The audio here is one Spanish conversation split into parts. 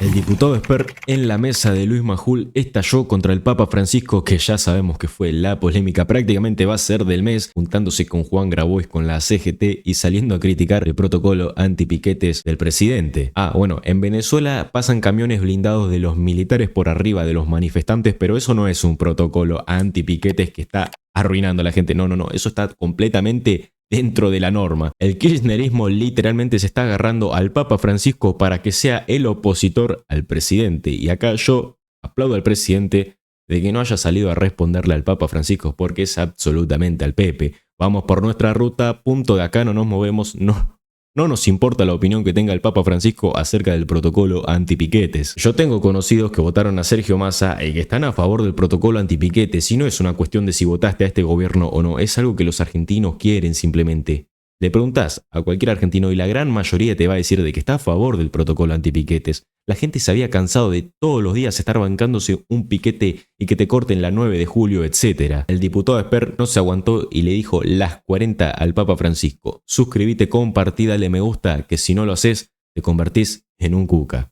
El diputado Esper en la mesa de Luis Majul estalló contra el Papa Francisco, que ya sabemos que fue la polémica, prácticamente va a ser del mes, juntándose con Juan Grabois con la CGT y saliendo a criticar el protocolo antipiquetes del presidente. Bueno, en Venezuela pasan camiones blindados de los militares por arriba de los manifestantes, pero eso no es un protocolo antipiquetes que está arruinando a la gente. No, eso está completamente dentro de la norma. El kirchnerismo literalmente se está agarrando al Papa Francisco para que sea el opositor al presidente. Y acá yo aplaudo al presidente de que no haya salido a responderle al Papa Francisco, porque es absolutamente al Pepe. Vamos por nuestra ruta, punto, de acá no nos movemos, no nos importa la opinión que tenga el Papa Francisco acerca del protocolo antipiquetes. Yo tengo conocidos que votaron a Sergio Massa y que están a favor del protocolo antipiquetes, y no es una cuestión de si votaste a este gobierno o no, es algo que los argentinos quieren simplemente. Le preguntás a cualquier argentino y la gran mayoría te va a decir de que está a favor del protocolo antipiquetes. La gente se había cansado de todos los días estar bancándose un piquete y que te corten la 9 de julio, etc. El diputado Esper no se aguantó y le dijo las 40 al Papa Francisco. Suscríbete, compartí, dale me gusta, que si no lo haces, te convertís en un cuca.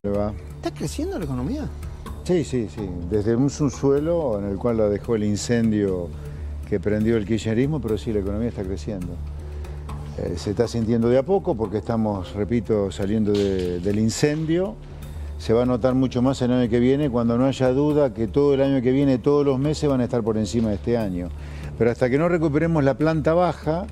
¿Está creciendo la economía? Sí. Desde un subsuelo en el cual la dejó el incendio que prendió el kirchnerismo, pero sí, la economía está creciendo. Se está sintiendo de a poco porque estamos, repito, saliendo del incendio. Se va a notar mucho más el año que viene, cuando no haya duda que todo el año que viene, todos los meses van a estar por encima de este año. Pero hasta que no recuperemos la planta baja,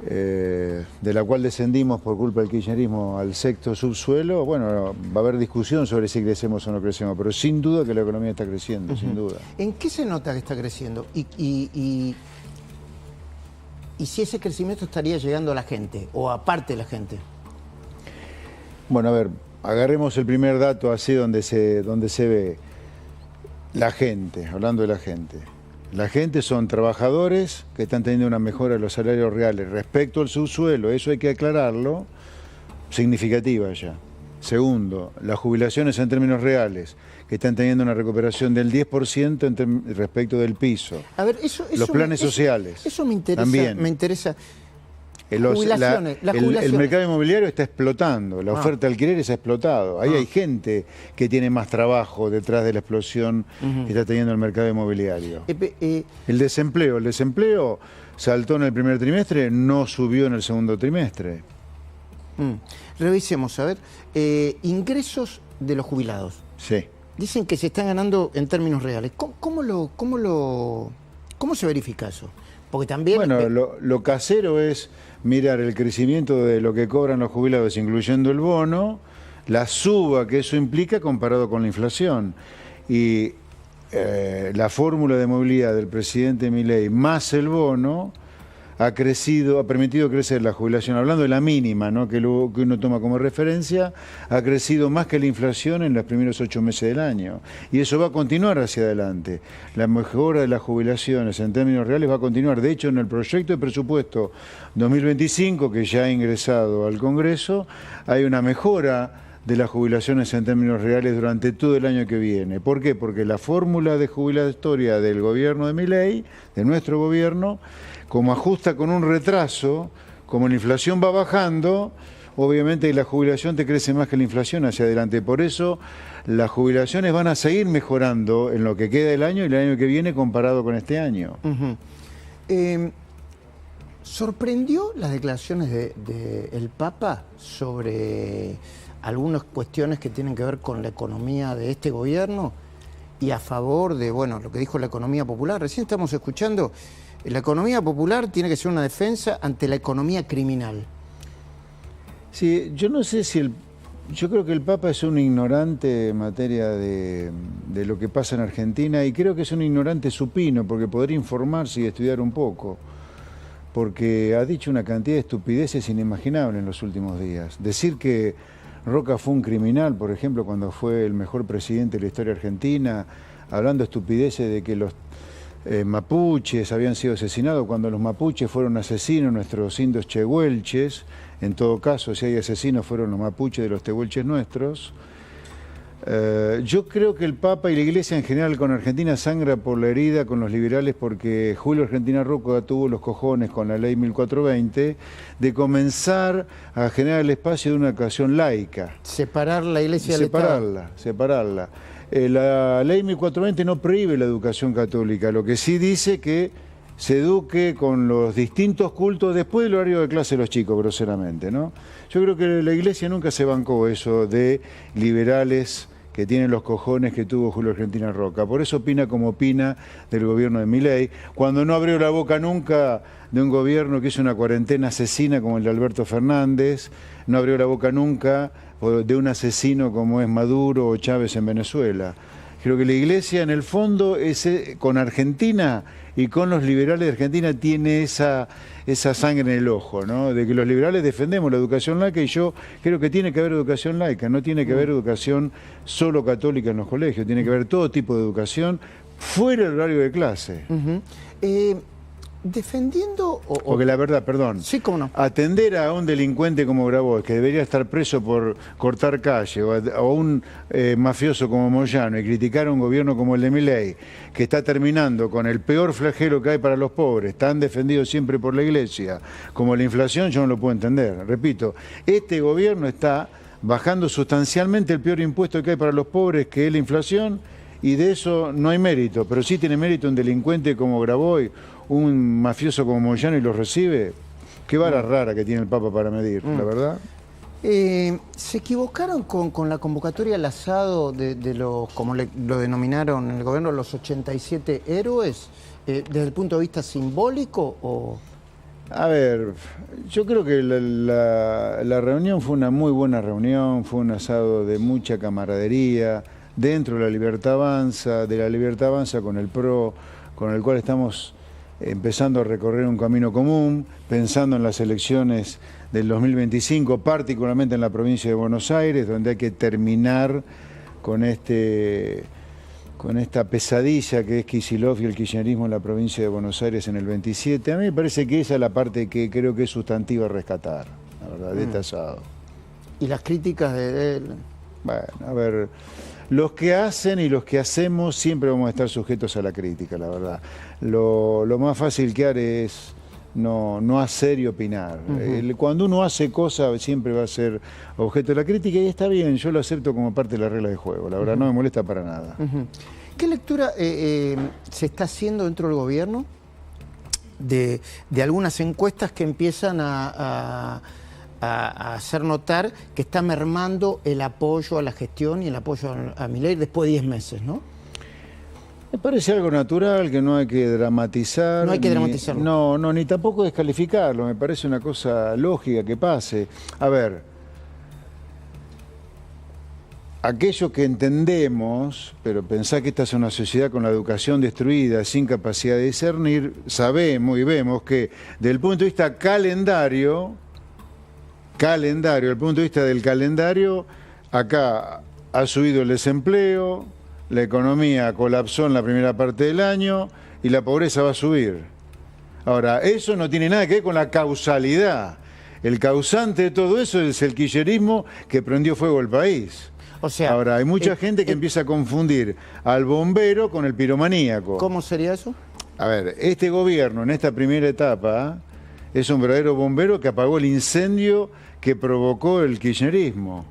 de la cual descendimos por culpa del kirchnerismo al sexto subsuelo, bueno, va a haber discusión sobre si crecemos o no crecemos, pero sin duda que la economía está creciendo, sin duda. ¿En qué se nota que está creciendo? Y si ese crecimiento estaría llegando a la gente, o aparte de la gente. Bueno, a ver, agarremos el primer dato así donde se ve la gente, hablando de la gente. La gente son trabajadores que están teniendo una mejora de los salarios reales respecto al subsuelo, eso hay que aclararlo, significativa ya. Segundo, las jubilaciones en términos reales, que están teniendo una recuperación del 10% respecto del piso. A ver, los planes sociales. Eso me interesa. También. Me interesa. El mercado inmobiliario está explotando, la oferta de alquileres ha explotado. Ahí hay gente que tiene más trabajo detrás de la explosión que está teniendo el mercado inmobiliario. El desempleo saltó en el primer trimestre, no subió en el segundo trimestre. Revisemos, a ver, ingresos de los jubilados. Sí. Dicen que se están ganando en términos reales. ¿Cómo se verifica eso? Porque también... Bueno, lo casero es mirar el crecimiento de lo que cobran los jubilados, incluyendo el bono, la suba que eso implica comparado con la inflación. Y la fórmula de movilidad del presidente Milei más el bono ha permitido crecer la jubilación, hablando de la mínima, ¿no?, que uno toma como referencia, ha crecido más que la inflación en los primeros 8 meses del año. Y eso va a continuar hacia adelante. La mejora de las jubilaciones en términos reales va a continuar. De hecho, en el proyecto de presupuesto 2025, que ya ha ingresado al Congreso, hay una mejora de las jubilaciones en términos reales durante todo el año que viene. ¿Por qué? Porque la fórmula de jubilatoria del gobierno de Milei, de nuestro gobierno, como ajusta con un retraso, como la inflación va bajando, obviamente la jubilación te crece más que la inflación hacia adelante. Por eso las jubilaciones van a seguir mejorando en lo que queda del año y el año que viene comparado con este año. ¿Sorprendió las declaraciones del Papa sobre algunas cuestiones que tienen que ver con la economía de este gobierno y a favor de, bueno, lo que dijo la economía popular? Recién estamos escuchando, la economía popular tiene que ser una defensa ante la economía criminal. Sí, yo no sé si yo creo que el Papa es un ignorante en materia de lo que pasa en Argentina, y creo que es un ignorante supino, porque podría informarse y estudiar un poco, porque ha dicho una cantidad de estupideces inimaginables en los últimos días. Decir que Roca fue un criminal, por ejemplo, cuando fue el mejor presidente de la historia argentina, hablando estupideces de que los mapuches habían sido asesinados, cuando los mapuches fueron asesinos nuestros indios chehuelches. En todo caso, si hay asesinos, fueron los mapuches de los tehuelches nuestros. Yo creo que el Papa y la Iglesia en general con Argentina sangra por la herida con los liberales porque Julio Argentina Roca tuvo los cojones con la ley 1420 de comenzar a generar el espacio de una educación laica. Separar la Iglesia del Estado. Separarla. La ley 1420 no prohíbe la educación católica, lo que sí dice que se eduque con los distintos cultos después del horario de clase de los chicos, groseramente, ¿no? Yo creo que la Iglesia nunca se bancó eso de liberales que tienen los cojones que tuvo Julio Argentina Roca. Por eso opina como opina del gobierno de Milei, cuando no abrió la boca nunca de un gobierno que hizo una cuarentena asesina como el de Alberto Fernández, no abrió la boca nunca de un asesino como es Maduro o Chávez en Venezuela. Creo que la Iglesia en el fondo con Argentina y con los liberales de Argentina tiene esa sangre en el ojo, ¿no? De que los liberales defendemos la educación laica y yo creo que tiene que haber educación laica, no tiene que haber educación solo católica en los colegios, tiene que haber todo tipo de educación fuera del horario de clase. Defendiendo... Porque la verdad, perdón, sí, cómo no, atender a un delincuente como Grabois, que debería estar preso por cortar calle, o a un mafioso como Moyano, y criticar a un gobierno como el de Milei, que está terminando con el peor flagelo que hay para los pobres, tan defendido siempre por la Iglesia, como la inflación, yo no lo puedo entender. Repito, este gobierno está bajando sustancialmente el peor impuesto que hay para los pobres, que es la inflación, y de eso no hay mérito, pero sí tiene mérito un delincuente como Grabois, un mafioso como Moyano y los recibe. Qué vara rara que tiene el Papa para medir, la verdad. ¿Se equivocaron con la convocatoria al asado de los, como lo denominaron en el gobierno, los 87 héroes, desde el punto de vista simbólico o...? A ver, yo creo que la reunión fue una muy buena reunión, fue un asado de mucha camaradería, dentro de la Libertad Avanza con el PRO, con el cual estamos empezando a recorrer un camino común, pensando en las elecciones del 2025, particularmente en la provincia de Buenos Aires, donde hay que terminar con esta pesadilla que es Kicillof y el kirchnerismo en la provincia de Buenos Aires en el 27. A mí me parece que esa es la parte que creo que es sustantiva a rescatar, la verdad, de este asado. ¿Y las críticas de él? Bueno, a ver, los que hacen y los que hacemos siempre vamos a estar sujetos a la crítica, la verdad. Lo más fácil que haré es no hacer y opinar. Cuando uno hace cosas siempre va a ser objeto de la crítica y está bien, yo lo acepto como parte de la regla de juego, la verdad no me molesta para nada. ¿Qué lectura se está haciendo dentro del gobierno de algunas encuestas que empiezan a hacer notar que está mermando el apoyo a la gestión y el apoyo a Milei después de 10 meses, ¿no? Me parece algo natural, que no hay que dramatizar. No hay que dramatizarlo. No, ni tampoco descalificarlo, me parece una cosa lógica que pase. A ver, aquello que entendemos, pero pensar que esta es una sociedad con la educación destruida, sin capacidad de discernir, sabemos y vemos que desde el punto de vista calendario, desde el punto de vista del calendario, acá ha subido el desempleo, la economía colapsó en la primera parte del año y la pobreza va a subir. Ahora, eso no tiene nada que ver con la causalidad. El causante de todo eso es el kirchnerismo que prendió fuego el país. O sea, ahora, hay mucha gente que empieza a confundir al bombero con el piromaníaco. ¿Cómo sería eso? A ver, este gobierno en esta primera etapa es un verdadero bombero que apagó el incendio que provocó el kirchnerismo.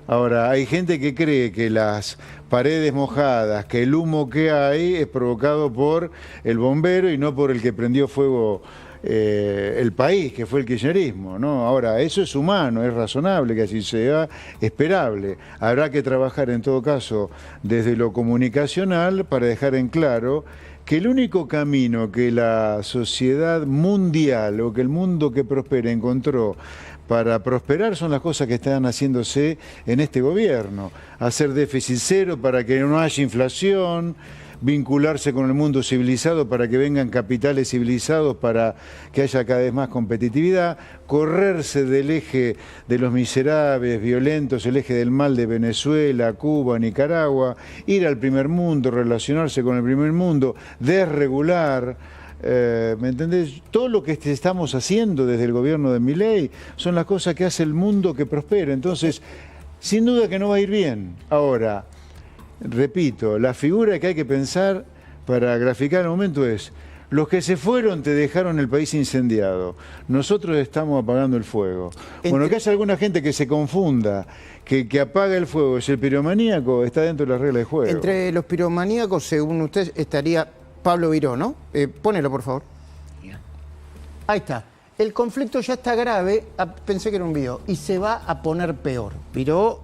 Ahora, hay gente que cree que las paredes mojadas, que el humo que hay es provocado por el bombero y no por el que prendió fuego el país, que fue el kirchnerismo, ¿no? Ahora, eso es humano, es razonable que así sea, esperable. Habrá que trabajar en todo caso desde lo comunicacional para dejar en claro que el único camino que la sociedad mundial o que el mundo que prospera encontró para prosperar son las cosas que están haciéndose en este gobierno. Hacer déficit cero para que no haya inflación, vincularse con el mundo civilizado para que vengan capitales civilizados para que haya cada vez más competitividad, correrse del eje de los miserables, violentos, el eje del mal de Venezuela, Cuba, Nicaragua, ir al primer mundo, relacionarse con el primer mundo, desregular. ¿Me entendés? Todo lo que estamos haciendo desde el gobierno de Milei son las cosas que hace el mundo que prospera. Entonces, sin duda que no va a ir bien. Ahora, repito, la figura que hay que pensar para graficar el momento es: los que se fueron te dejaron el país incendiado, nosotros estamos apagando el fuego. Bueno, que haya alguna gente que se confunda, que apaga el fuego es el piromaníaco, está dentro de las reglas de juego. Entre los piromaníacos, según usted, estaría Pablo Viró, ¿no? Pónelo, por favor. Ahí está. El conflicto ya está grave, pensé que era un video, y se va a poner peor. Viró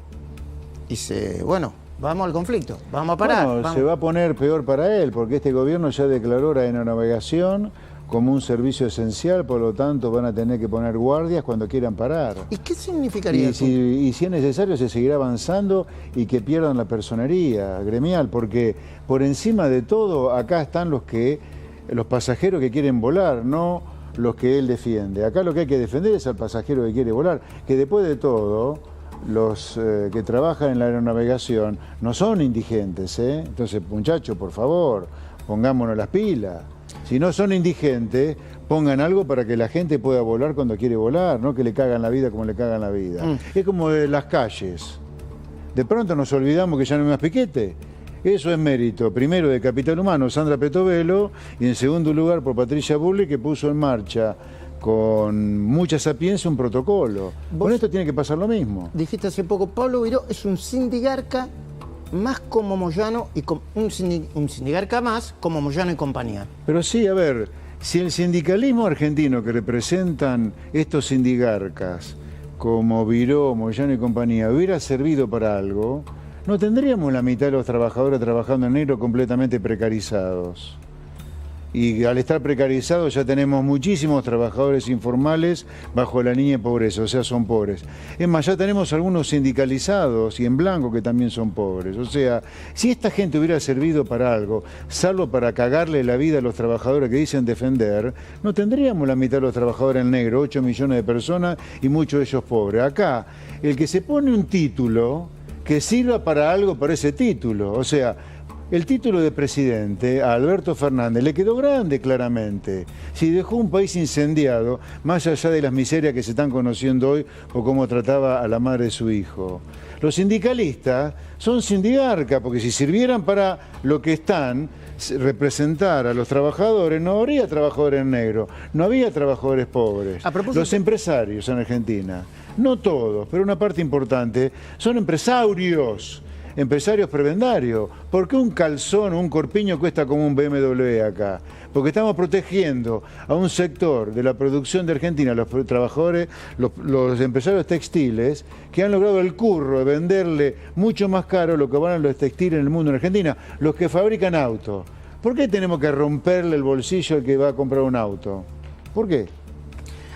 dice, bueno, vamos al conflicto, vamos a parar. Bueno, vamos. se va a poner peor para él, porque este gobierno ya declaró la aeronavegación como un servicio esencial, por lo tanto van a tener que poner guardias cuando quieran parar. ¿Y qué significaría eso? Y si es necesario se seguirá avanzando y que pierdan la personería gremial, porque por encima de todo acá están los pasajeros que quieren volar, no los que él defiende. Acá lo que hay que defender es al pasajero que quiere volar, que después de todo los que trabajan en la aeronavegación no son indigentes, ¿eh? Entonces, muchachos, por favor, pongámonos las pilas. Si no son indigentes, pongan algo para que la gente pueda volar cuando quiere volar, no que le cagan la vida como le cagan la vida. Es como de las calles. De pronto nos olvidamos que ya no hay más piquete. Eso es mérito, primero de Capital Humano, Sandra Petovelo, y en segundo lugar por Patricia Burley, que puso en marcha con mucha sapiencia un protocolo. Con esto tiene que pasar lo mismo. Dijiste hace poco, Pablo Viró es un sindigarca más como Moyano, y un sindigarca más como Moyano y compañía. Pero sí, a ver, si el sindicalismo argentino que representan estos sindigarcas, como Viró, Moyano y compañía, hubiera servido para algo, no tendríamos la mitad de los trabajadores trabajando en negro completamente precarizados. Y al estar precarizados ya tenemos muchísimos trabajadores informales bajo la línea de pobreza, o sea, son pobres. Es más, ya tenemos algunos sindicalizados y en blanco que también son pobres. O sea, si esta gente hubiera servido para algo, salvo para cagarle la vida a los trabajadores que dicen defender, no tendríamos la mitad de los trabajadores en negro, 8 millones de personas y muchos de ellos pobres. Acá, el que se pone un título que sirva para algo para ese título, o sea, el título de presidente a Alberto Fernández le quedó grande claramente. Si dejó un país incendiado, más allá de las miserias que se están conociendo hoy o cómo trataba a la madre de su hijo. Los sindicalistas son sindigarcas, porque si sirvieran para lo que están, representar a los trabajadores, no habría trabajadores en negro, no había trabajadores pobres. Los empresarios en Argentina, no todos, pero una parte importante, son empresarios prebendarios. ¿Por qué un calzón o un corpiño cuesta como un BMW acá? Porque estamos protegiendo a un sector de la producción de Argentina, los trabajadores, los empresarios textiles, que han logrado el curro de venderle mucho más caro lo que valen los textiles en el mundo en Argentina, los que fabrican autos. ¿Por qué tenemos que romperle el bolsillo al que va a comprar un auto? ¿Por qué?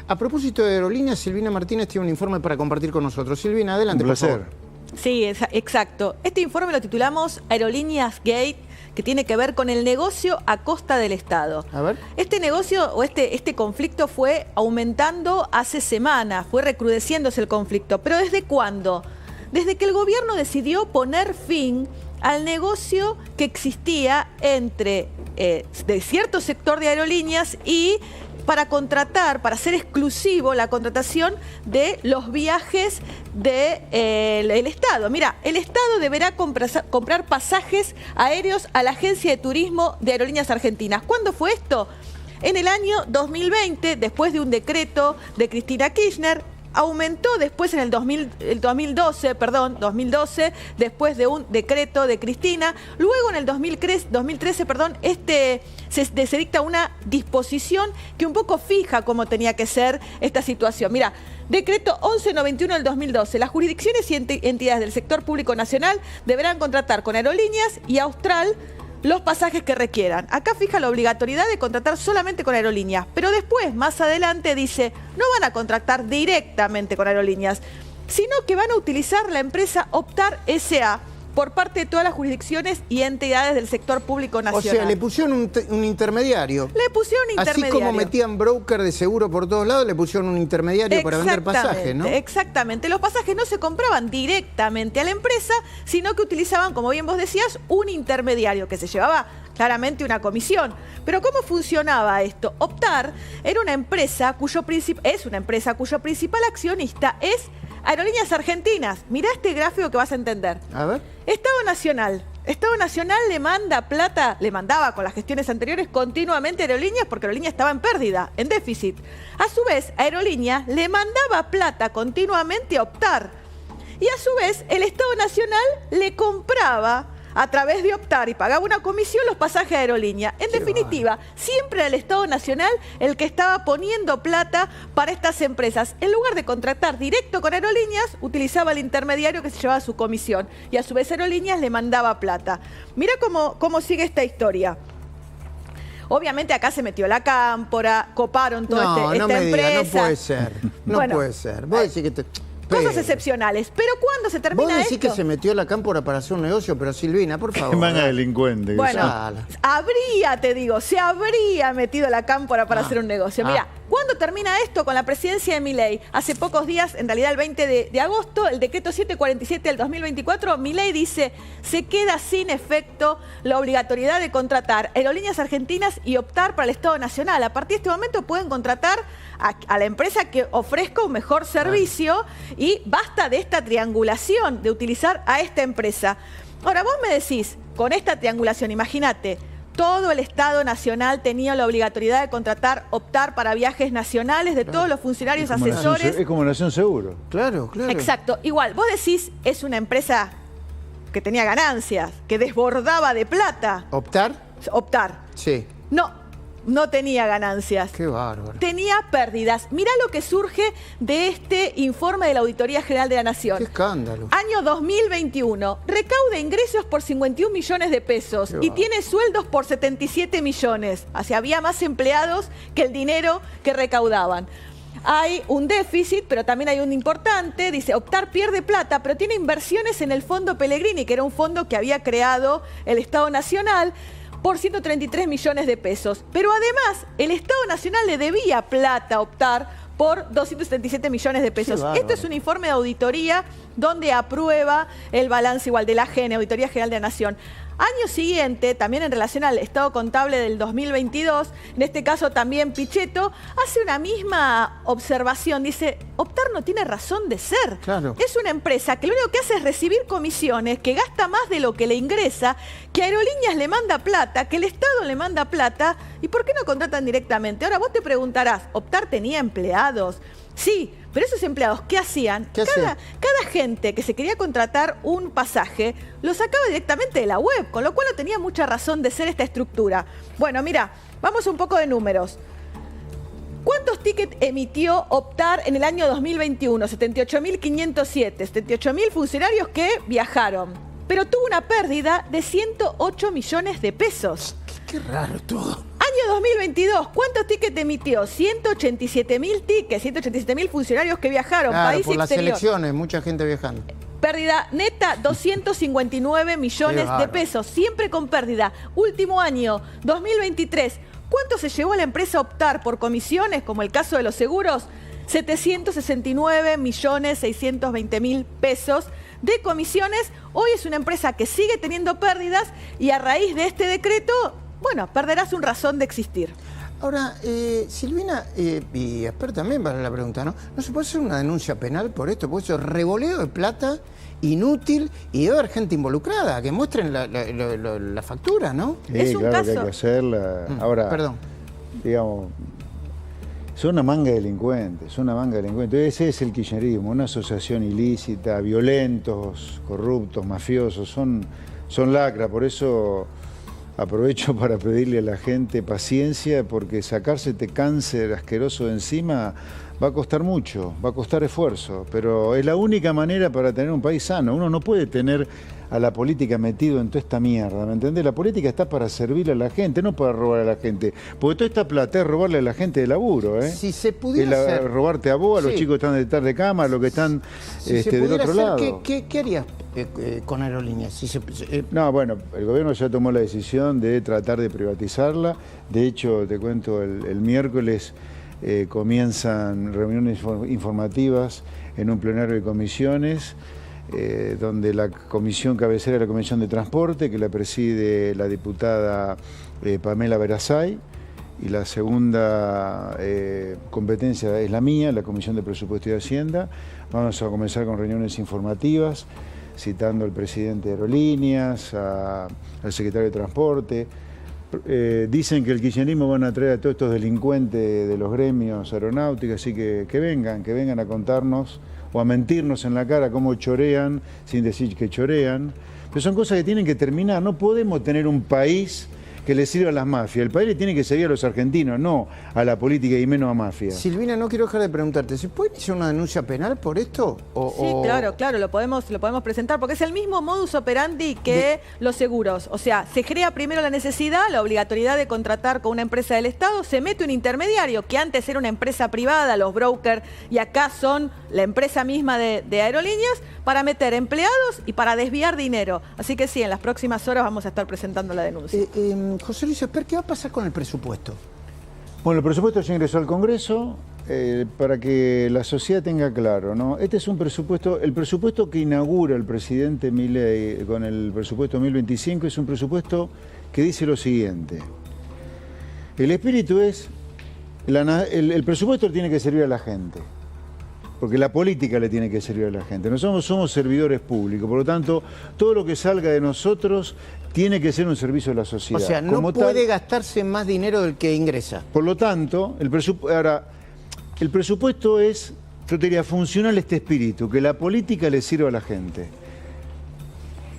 A propósito de aerolíneas, Silvina Martínez tiene un informe para compartir con nosotros. Silvina, adelante, Un placer. por favor. Sí, exacto. Este informe lo titulamos Aerolíneas Gate, que tiene que ver con el negocio a costa del Estado. A ver. Este negocio o este conflicto fue aumentando hace semanas, fue recrudeciéndose el conflicto. ¿Pero desde cuándo? Desde que el gobierno decidió poner fin al negocio que existía entre de cierto sector de aerolíneas y para contratar, para hacer exclusivo la contratación de los viajes del Estado. Mira, el Estado deberá comprar pasajes aéreos a la Agencia de Turismo de Aerolíneas Argentinas. ¿Cuándo fue esto? En el año 2020, después de un decreto de Cristina Kirchner. Aumentó después en el 2012, después de un decreto de Cristina. Luego en el 2013, se dicta una disposición que un poco fija cómo tenía que ser esta situación. Mira, decreto 1191 del 2012. Las jurisdicciones y entidades del sector público nacional deberán contratar con Aerolíneas y Austral los pasajes que requieran. Acá fija la obligatoriedad de contratar solamente con aerolíneas, pero después, más adelante, dice, no van a contratar directamente con aerolíneas, sino que van a utilizar la empresa Optar S.A. por parte de todas las jurisdicciones y entidades del sector público nacional. O sea, le pusieron un intermediario. Le pusieron un intermediario. Así como metían broker de seguro por todos lados, le pusieron un intermediario para vender pasajes, ¿no? Exactamente. Los pasajes no se compraban directamente a la empresa, sino que utilizaban, como bien vos decías, un intermediario que se llevaba claramente una comisión. Pero ¿cómo funcionaba esto? Optar era una empresa cuyo principal accionista es Aerolíneas Argentinas, mirá este gráfico que vas a entender. A ver. Estado Nacional le manda plata, le mandaba con las gestiones anteriores continuamente a Aerolíneas porque Aerolíneas estaba en pérdida, en déficit. A su vez, Aerolíneas le mandaba plata continuamente a Optar. Y a su vez, el Estado Nacional le compraba a través de Optar y pagaba una comisión los pasajes de Aerolínea. En definitiva, siempre era el Estado Nacional el que estaba poniendo plata para estas empresas. En lugar de contratar directo con Aerolíneas, utilizaba el intermediario que se llevaba su comisión. Y a su vez Aerolíneas le mandaba plata. Mira cómo sigue esta historia. Obviamente acá se metió la Cámpora, coparon toda esta empresa. No puede ser. No puede ser. Vos decís que cosas excepcionales. Pero ¿cuándo se termina esto? Vos decís que se metió la Cámpora para hacer un negocio, pero Silvina, por favor. Qué manga delincuente. Bueno, se habría metido la Cámpora para hacer un negocio. Mira, ¿cuándo termina esto con la presidencia de Milei? Hace pocos días, en realidad el 20 de agosto, el decreto 747 del 2024, Milei dice, se queda sin efecto la obligatoriedad de contratar Aerolíneas Argentinas y Optar para el Estado Nacional. A partir de este momento pueden contratar a la empresa que ofrezca un mejor servicio y basta de esta triangulación, de utilizar a esta empresa. Ahora, vos me decís, con esta triangulación, imagínate, todo el Estado Nacional tenía la obligatoriedad de contratar, Optar para viajes nacionales de todos los funcionarios asesores. Es como Nación Seguro. Claro. Exacto. Igual, vos decís, es una empresa que tenía ganancias, que desbordaba de plata. ¿Optar? Sí. No tenía ganancias. Qué bárbaro. Tenía pérdidas. Mirá lo que surge de este informe de la Auditoría General de la Nación. Qué escándalo. Año 2021. Recauda ingresos por 51 millones de pesos y tiene sueldos por 77 millones. O sea, había más empleados que el dinero que recaudaban. Hay un déficit, pero también hay un importante. Dice, Optar pierde plata, pero tiene inversiones en el Fondo Pellegrini, que era un fondo que había creado el Estado Nacional, por 133 millones de pesos. Pero además, el Estado Nacional le debía plata a Optar por 277 millones de pesos. Esto es un informe de auditoría donde aprueba el balance igual de la AGN, Auditoría General de la Nación. Año siguiente, también en relación al estado contable del 2022, en este caso también Pichetto, hace una misma observación. Dice, Optar no tiene razón de ser. Claro. Es una empresa que lo único que hace es recibir comisiones, que gasta más de lo que le ingresa, que Aerolíneas le manda plata, que el Estado le manda plata. ¿Y por qué no contratan directamente? Ahora vos te preguntarás, ¿Optar tenía empleados? Sí, pero esos empleados, ¿qué hacían? Cada gente que se quería contratar un pasaje lo sacaba directamente de la web, con lo cual no tenía mucha razón de ser esta estructura. Bueno, mira, vamos un poco de números. ¿Cuántos tickets emitió Optar en el año 2021? 78.507, 78.000 funcionarios que viajaron, pero tuvo una pérdida de 108 millones de pesos. Qué raro todo. Año 2022, ¿cuántos tickets emitió? 187.000 tickets, 187.000 funcionarios que viajaron, país por las exterior. elecciones, mucha gente viajando. Pérdida neta, 259 millones de pesos, siempre con pérdida. Último año, 2023, ¿cuánto se llevó la empresa Optar por comisiones, como el caso de los seguros? 769.620.000 pesos de comisiones. Hoy es una empresa que sigue teniendo pérdidas y a raíz de este decreto, bueno, perderá su razón de existir. Ahora, Silvina, y Esper también vale la pregunta, ¿no? ¿No se puede hacer una denuncia penal por esto? Porque eso es revoleo de plata inútil y debe haber gente involucrada, que muestren la factura, ¿no? Sí, es un claro caso. que hay que hacerla. Ahora, perdón. Digamos, son una manga de delincuentes, Ese es el kirchnerismo, una asociación ilícita, violentos, corruptos, mafiosos, son lacra. Por eso aprovecho para pedirle a la gente paciencia, porque sacarse este cáncer asqueroso de encima va a costar mucho, va a costar esfuerzo, pero es la única manera para tener un país sano. Uno no puede tener a la política metido en toda esta mierda, ¿me entendés? La política está para servirle a la gente, no para robar a la gente. Porque toda esta plata es robarle a la gente de laburo, ¿eh? Si se pudiera hacer... Robarte a vos, a los chicos que están detrás de cámara, a los que están del otro lado. ¿Qué harías con Aerolíneas? No, bueno, el gobierno ya tomó la decisión de tratar de privatizarla. De hecho, te cuento, el miércoles comienzan reuniones informativas en un plenario de comisiones, donde la comisión cabecera es la Comisión de Transporte, que la preside la diputada Pamela Verasay, y la segunda competencia es la mía, la Comisión de Presupuesto y Hacienda. Vamos a comenzar con reuniones informativas, citando al presidente de Aerolíneas, al secretario de Transporte. Dicen que el kirchnerismo van a traer a todos estos delincuentes de los gremios aeronáuticos, así que vengan a contarnos o a mentirnos en la cara cómo chorean sin decir que chorean. Pero son cosas que tienen que terminar. No podemos tener un país que le sirva a las mafias. El país le tiene que servir a los argentinos, no a la política y menos a mafias. Silvina, no quiero dejar de preguntarte, ¿se puede hacer una denuncia penal por esto? Sí, claro, lo podemos presentar, porque es el mismo modus operandi que los seguros. O sea, se crea primero la necesidad, la obligatoriedad de contratar con una empresa del Estado, se mete un intermediario, que antes era una empresa privada, los brokers, y acá son la empresa misma de aerolíneas, para meter empleados y para desviar dinero. Así que sí, en las próximas horas vamos a estar presentando la denuncia. José Luis Esper, ¿qué va a pasar con el presupuesto? Bueno, el presupuesto ya ingresó al Congreso para que la sociedad tenga claro, ¿no? Este es un presupuesto, el presupuesto que inaugura el presidente Milei con el presupuesto 2025 es un presupuesto que dice lo siguiente. El espíritu es, el presupuesto tiene que servir a la gente, porque la política le tiene que servir a la gente. Nosotros somos servidores públicos, por lo tanto, todo lo que salga de nosotros tiene que ser un servicio a la sociedad. O sea, no puede gastarse más dinero del que ingresa. Por lo tanto, el presupuesto es, yo te diría, funcional este espíritu, que la política le sirva a la gente.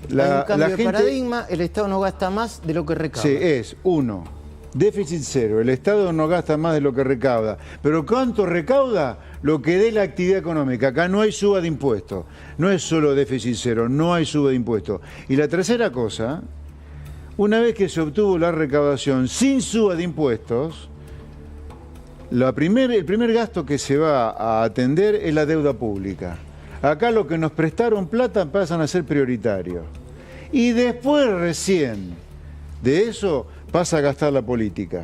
Hay un cambio de paradigma, el Estado no gasta más de lo que recauda. Sí, es, uno, déficit cero, el Estado no gasta más de lo que recauda. Pero ¿cuánto recauda? Lo que dé la actividad económica. Acá no hay suba de impuestos, no es solo déficit cero, no hay suba de impuestos. Y la tercera cosa, una vez que se obtuvo la recaudación sin suba de impuestos, el primer gasto que se va a atender es la deuda pública. Acá lo que nos prestaron plata pasan a ser prioritarios. Y después recién de eso pasa a gastar la política.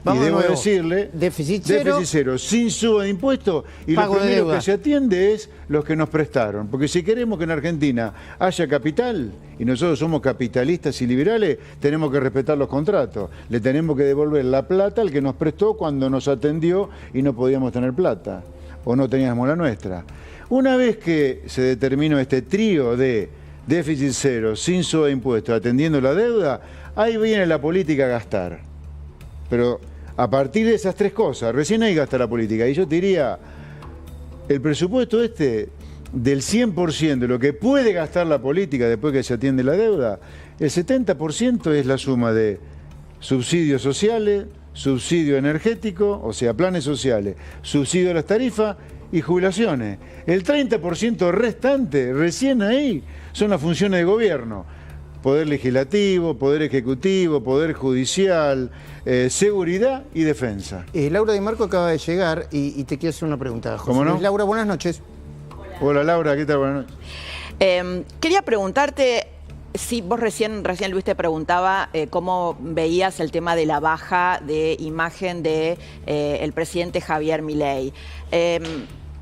Vamos y debo nuevo. Decirle, déficit cero, sin suba de impuestos, y lo primero que se atiende es los que nos prestaron. Porque si queremos que en Argentina haya capital, y nosotros somos capitalistas y liberales, tenemos que respetar los contratos. Le tenemos que devolver la plata al que nos prestó cuando nos atendió y no podíamos tener plata, o no teníamos la nuestra. Una vez que se determinó este trío de déficit cero, sin suba de impuestos, atendiendo la deuda, ahí viene la política a gastar. Pero a partir de esas tres cosas, recién ahí gasta la política. Y yo te diría, el presupuesto del 100% de lo que puede gastar la política después que se atiende la deuda, el 70% es la suma de subsidios sociales, subsidio energético, o sea, planes sociales, subsidio a las tarifas y jubilaciones. El 30% restante, recién ahí, son las funciones de gobierno. Poder legislativo, poder ejecutivo, poder judicial, seguridad y defensa. Laura Di Marco acaba de llegar y te quiero hacer una pregunta. José ¿Cómo no? Luis. Laura, buenas noches. Hola Laura, ¿qué tal? Buenas noches. Quería preguntarte, si vos recién Luis te preguntaba cómo veías el tema de la baja de imagen de el presidente Javier Milei.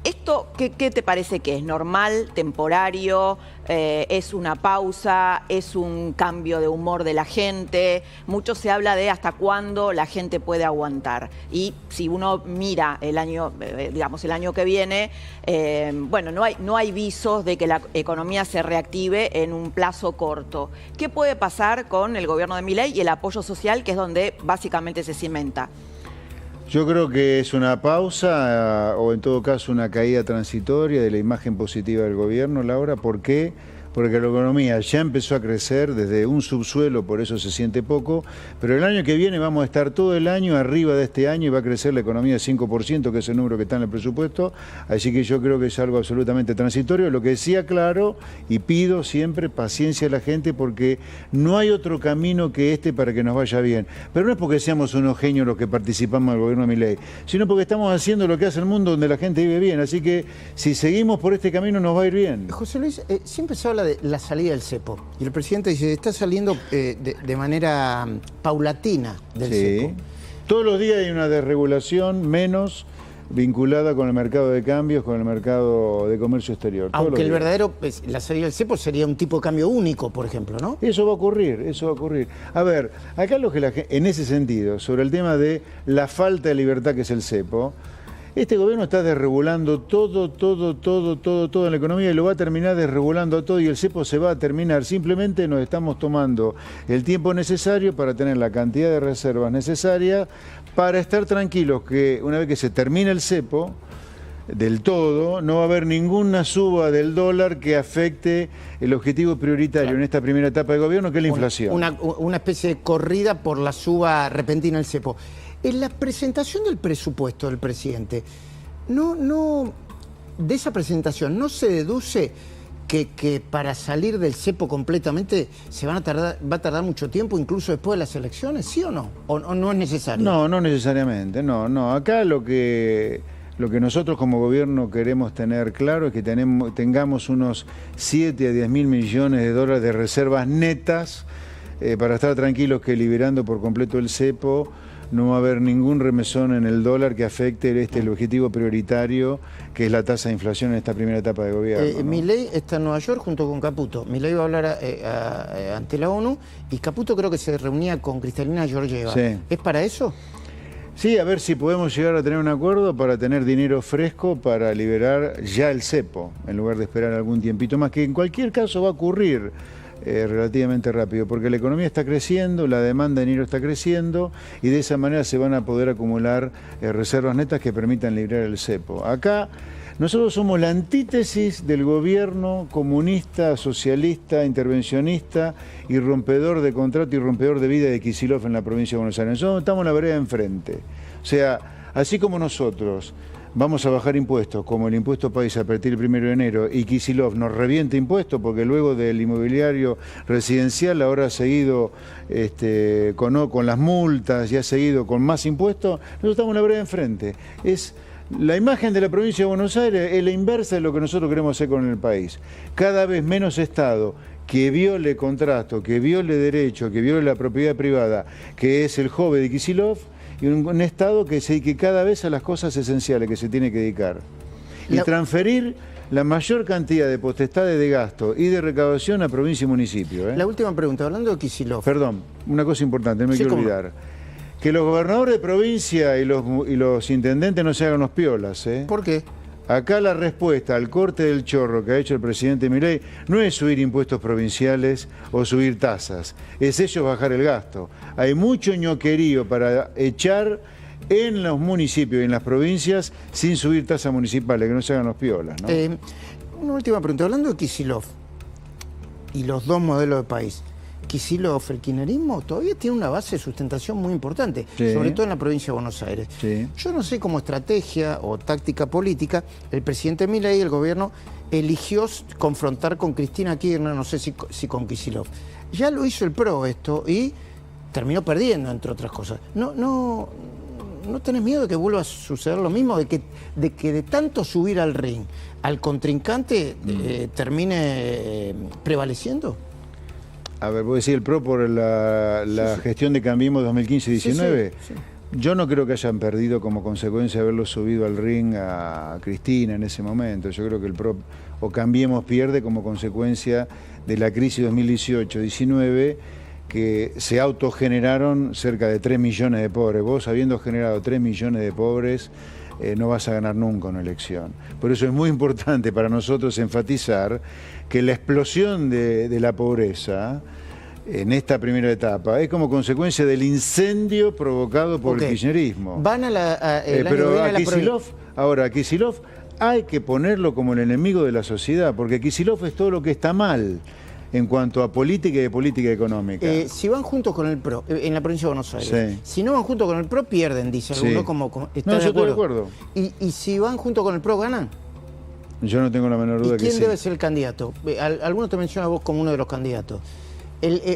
¿Esto qué te parece que es? ¿Normal? ¿Temporario? ¿Es una pausa? ¿Es un cambio de humor de la gente? Mucho se habla de hasta cuándo la gente puede aguantar. Y si uno mira el año, digamos el año que viene, bueno, no hay visos de que la economía se reactive en un plazo corto. ¿Qué puede pasar con el gobierno de Milei y el apoyo social, que es donde básicamente se cimenta? Yo creo que es una pausa o en todo caso una caída transitoria de la imagen positiva del gobierno, Laura. ¿Por qué? Porque la economía ya empezó a crecer desde un subsuelo, por eso se siente poco, pero el año que viene vamos a estar todo el año arriba de este año y va a crecer la economía de 5%, que es el número que está en el presupuesto, así que yo creo que es algo absolutamente transitorio. Lo que decía claro, y pido siempre paciencia a la gente, porque no hay otro camino que este para que nos vaya bien. Pero no es porque seamos unos genios los que participamos del gobierno de Milei, sino porque estamos haciendo lo que hace el mundo donde la gente vive bien, así que si seguimos por este camino nos va a ir bien. José Luis, siempre se habla de la salida del cepo. Y el presidente dice, está saliendo de manera paulatina del cepo. Todos los días hay una desregulación menos vinculada con el mercado de cambios, con el mercado de comercio exterior. Aunque el verdadero, la salida del cepo sería un tipo de cambio único, por ejemplo, ¿no? Eso va a ocurrir, eso va a ocurrir. A ver, acá lo que en ese sentido, sobre el tema de la falta de libertad que es el cepo, este gobierno está desregulando todo en la economía y lo va a terminar desregulando todo y el cepo se va a terminar. Simplemente nos estamos tomando el tiempo necesario para tener la cantidad de reservas necesarias para estar tranquilos que una vez que se termine el cepo del todo, no va a haber ninguna suba del dólar que afecte el objetivo prioritario en esta primera etapa de gobierno, que es la inflación. Una especie de corrida por la suba repentina del cepo. En la presentación del presupuesto del presidente, de esa presentación no se deduce que para salir del cepo completamente va a tardar mucho tiempo, incluso después de las elecciones, ¿sí o no? ¿O no es necesario? No necesariamente, no. Acá lo que nosotros como gobierno queremos tener claro es que tengamos unos 7 a 10 mil millones de dólares de reservas netas para estar tranquilos que liberando por completo el cepo no va a haber ningún remesón en el dólar que afecte el objetivo prioritario, que es la tasa de inflación en esta primera etapa de gobierno. Milei está en Nueva York junto con Caputo. Milei va a hablar ante la ONU y Caputo creo que se reunía con Cristalina Georgieva. Sí. ¿Es para eso? Sí, a ver si podemos llegar a tener un acuerdo para tener dinero fresco para liberar ya el cepo, en lugar de esperar algún tiempito más, que en cualquier caso va a ocurrir relativamente rápido, porque la economía está creciendo, la demanda de dinero está creciendo y de esa manera se van a poder acumular reservas netas que permitan liberar el cepo. Acá nosotros somos la antítesis del gobierno comunista, socialista, intervencionista y rompedor de contrato y rompedor de vida de Kicillof en la provincia de Buenos Aires. Nosotros estamos en la vereda de enfrente. O sea, así como nosotros vamos a bajar impuestos, como el impuesto país a partir del 1 de enero, y Kicillof nos revienta impuestos, porque luego del inmobiliario residencial ahora ha seguido con las multas y ha seguido con más impuestos, nosotros estamos en la vereda de enfrente. La imagen de la provincia de Buenos Aires es la inversa de lo que nosotros queremos hacer con el país. Cada vez menos Estado que viole contrato, que viole derecho, que viole la propiedad privada, que es el joven de Kicillof, y un Estado que se dedique cada vez a las cosas esenciales que se tiene que dedicar. Y transferir la mayor cantidad de potestades de gasto y de recaudación a provincia y municipio. La última pregunta, hablando de Kicillof. Perdón, una cosa importante, no me quiero olvidar. Que los gobernadores de provincia y los intendentes no se hagan los piolas. ¿Por qué? Acá la respuesta al corte del chorro que ha hecho el presidente Milei no es subir impuestos provinciales o subir tasas, es ellos bajar el gasto. Hay mucho ñoquerío para echar en los municipios y en las provincias sin subir tasas municipales, que no se hagan los piolas, ¿no? Una última pregunta, hablando de Kicillof y los dos modelos de país. Kicillof, el kirchnerismo, todavía tiene una base de sustentación muy importante, sobre todo en la provincia de Buenos Aires. Sí. Yo no sé, como estrategia o táctica política, el presidente Milei y el gobierno eligió confrontar con Cristina Kirchner, no sé si con Kicillof. Ya lo hizo el PRO esto y terminó perdiendo, entre otras cosas. ¿No tenés miedo de que vuelva a suceder lo mismo? De que de tanto subir al ring al contrincante termine prevaleciendo. A ver, vos decís el PRO por la gestión de Cambiemos 2015-19. Sí. Yo no creo que hayan perdido como consecuencia de haberlo subido al ring a Cristina en ese momento. Yo creo que el PRO o Cambiemos pierde como consecuencia de la crisis 2018-19, que se autogeneraron cerca de 3 millones de pobres. Vos, habiendo generado 3 millones de pobres, no vas a ganar nunca una elección. Por eso es muy importante para nosotros enfatizar que la explosión de la pobreza en esta primera etapa es como consecuencia del incendio provocado por el kirchnerismo. Van pero a Kicillof hay que ponerlo como el enemigo de la sociedad, porque Kicillof es todo lo que está mal en cuanto a política y de política económica. Si van juntos con el PRO, en la provincia de Buenos Aires, sí. Si no van juntos con el PRO, pierden, dice alguno, como ¿está no, de yo acuerdo? estoy de acuerdo. ¿Y si van juntos con el PRO, ganan? Yo no tengo la menor duda que sí. ¿Quién debe ser el candidato? Algunos te mencionan a vos como uno de los candidatos.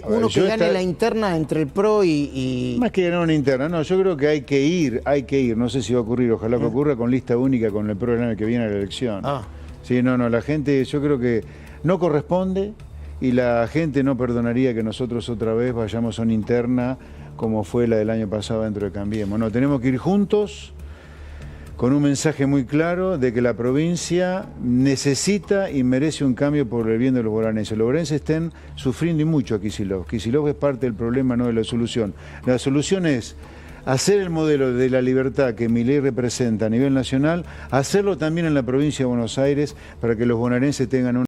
Uno que gane la interna entre el PRO y... Más que ganar una interna, no, yo creo que hay que ir, no sé si va a ocurrir, ojalá que ocurra con lista única con el PRO el año que viene a la elección. Sí, no, la gente, yo creo que no corresponde y la gente no perdonaría que nosotros otra vez vayamos a una interna como fue la del año pasado dentro de Cambiemos. No, tenemos que ir juntos con un mensaje muy claro de que la provincia necesita y merece un cambio por el bien de los bonaerenses. Los bonaerenses están sufriendo y mucho a Kicillof. Kicillof es parte del problema, no de la solución. La solución es hacer el modelo de la libertad que Milei representa a nivel nacional, hacerlo también en la provincia de Buenos Aires para que los bonaerenses tengan